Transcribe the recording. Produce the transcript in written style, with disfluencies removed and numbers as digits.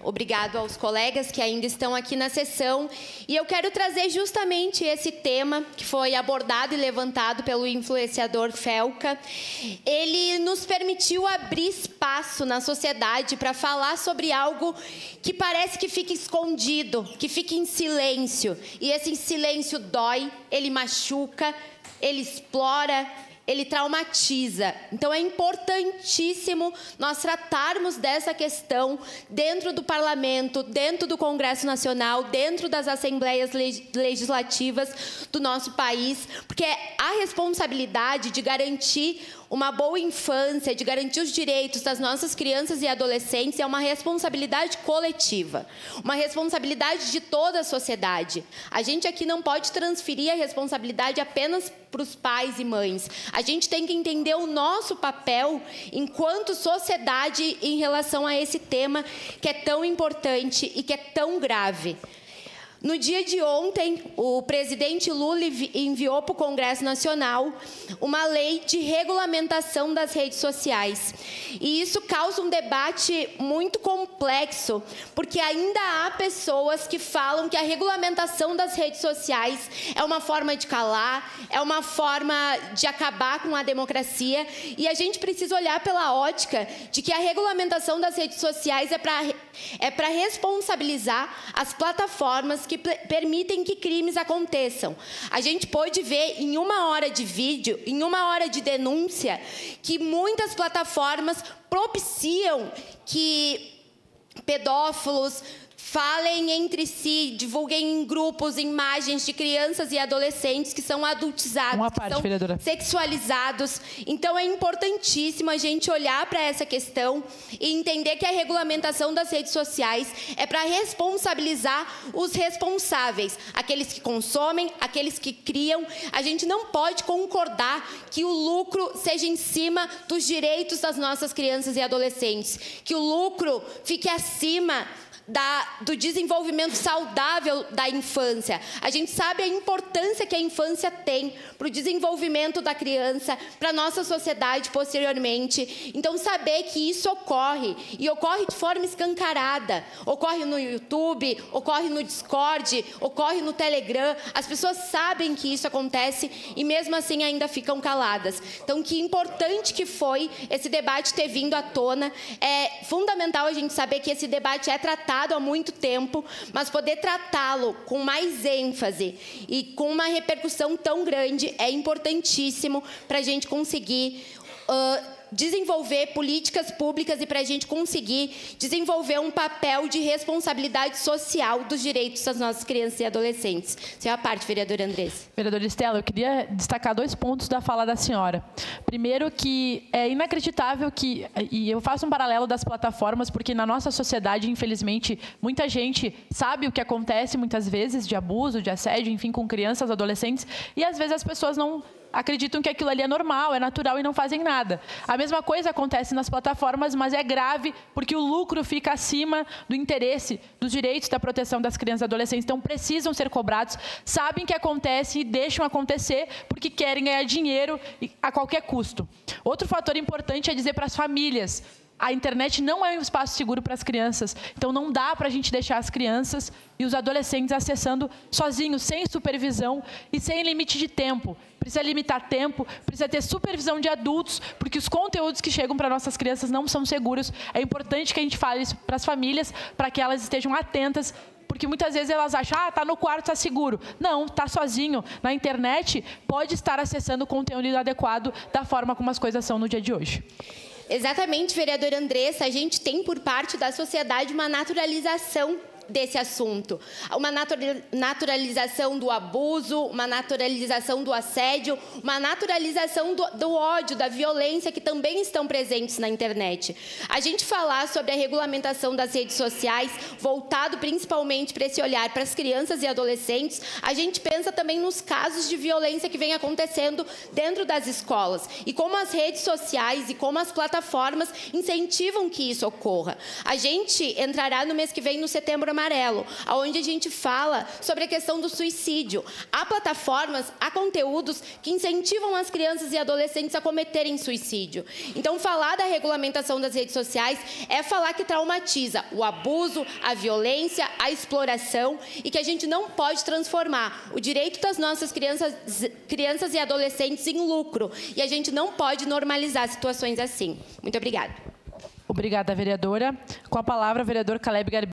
Obrigado aos colegas que ainda estão aqui na sessão. E eu quero trazer justamente esse tema que foi abordado e levantado pelo influenciador Felca. Ele nos permitiu abrir espaço na sociedade para falar sobre algo que parece que fica escondido, que fica em silêncio. E esse silêncio dói, ele machuca, ele explora, ele traumatiza. Então, é importantíssimo nós tratarmos dessa questão dentro do Parlamento, dentro do Congresso Nacional, dentro das assembleias legislativas do nosso país, porque a responsabilidade de garantir uma boa infância, de garantir os direitos das nossas crianças e adolescentes é uma responsabilidade coletiva, uma responsabilidade de toda a sociedade. A gente aqui não pode transferir a responsabilidade apenas para os pais e mães. A gente tem que entender o nosso papel enquanto sociedade em relação a esse tema que é tão importante e que é tão grave. No dia de ontem, o presidente Lula enviou para o Congresso Nacional uma lei de regulamentação das redes sociais. E isso causa um debate muito complexo, porque ainda há pessoas que falam que a regulamentação das redes sociais é uma forma de calar, é uma forma de acabar com a democracia. E a gente precisa olhar pela ótica de que a regulamentação das redes sociais é para responsabilizar as plataformas que permitem que crimes aconteçam. A gente pôde ver em 1 hora de vídeo, em 1 hora de denúncia, que muitas plataformas propiciam que pedófilos falem entre si, divulguem em grupos imagens de crianças e adolescentes que são adultizados, que são sexualizados. Então, é importantíssimo a gente olhar para essa questão e entender que a regulamentação das redes sociais é para responsabilizar os responsáveis, aqueles que consomem, aqueles que criam. A gente não pode concordar que o lucro seja em cima dos direitos das nossas crianças e adolescentes, que o lucro fique acima do desenvolvimento saudável da infância. A gente sabe a importância que a infância tem para o desenvolvimento da criança, para a nossa sociedade posteriormente. Então, saber que isso ocorre, e ocorre de forma escancarada, ocorre no YouTube, ocorre no Discord, ocorre no Telegram, as pessoas sabem que isso acontece e mesmo assim ainda ficam caladas. Então, que importante que foi esse debate ter vindo à tona. É fundamental a gente saber que esse debate é tratado há muito tempo, mas poder tratá-lo com mais ênfase e com uma repercussão tão grande é importantíssimo para a gente conseguir desenvolver políticas públicas e para a gente conseguir desenvolver um papel de responsabilidade social dos direitos das nossas crianças e adolescentes. Senhora parte, vereadora Andressa. Vereadora Estela, eu queria destacar 2 pontos da fala da senhora. Primeiro, que é inacreditável que, e eu faço um paralelo das plataformas, porque na nossa sociedade, infelizmente, muita gente sabe o que acontece muitas vezes de abuso, de assédio, enfim, com crianças, adolescentes, e às vezes as pessoas não acreditam que aquilo ali é normal, é natural e não fazem nada. A mesma coisa acontece nas plataformas, mas é grave porque o lucro fica acima do interesse, dos direitos da proteção das crianças e adolescentes. Então, precisam ser cobrados, sabem que acontece e deixam acontecer porque querem ganhar dinheiro a qualquer custo. Outro fator importante é dizer para as famílias: a internet não é um espaço seguro para as crianças, então não dá para a gente deixar as crianças e os adolescentes acessando sozinhos, sem supervisão e sem limite de tempo. Precisa limitar tempo, precisa ter supervisão de adultos, porque os conteúdos que chegam para nossas crianças não são seguros. É importante que a gente fale isso para as famílias, para que elas estejam atentas, porque muitas vezes elas acham, está no quarto, está seguro. Não, está sozinho. Na internet, pode estar acessando o conteúdo inadequado da forma como as coisas são no dia de hoje. Exatamente, vereadora Andressa, a gente tem por parte da sociedade uma naturalização desse assunto. Uma naturalização do abuso, uma naturalização do assédio, uma naturalização do ódio, da violência que também estão presentes na internet. A gente falar sobre a regulamentação das redes sociais, voltado principalmente para esse olhar para as crianças e adolescentes, a gente pensa também nos casos de violência que vem acontecendo dentro das escolas e como as redes sociais e como as plataformas incentivam que isso ocorra. A gente entrará no mês que vem, no Setembro Amarelo, onde a gente fala sobre a questão do suicídio. Há plataformas, há conteúdos que incentivam as crianças e adolescentes a cometerem suicídio. Então, falar da regulamentação das redes sociais é falar que traumatiza o abuso, a violência, a exploração, e que a gente não pode transformar o direito das nossas crianças e adolescentes em lucro. E a gente não pode normalizar situações assim. Muito obrigada. Obrigada, vereadora. Com a palavra, o vereador Caleb Garbi.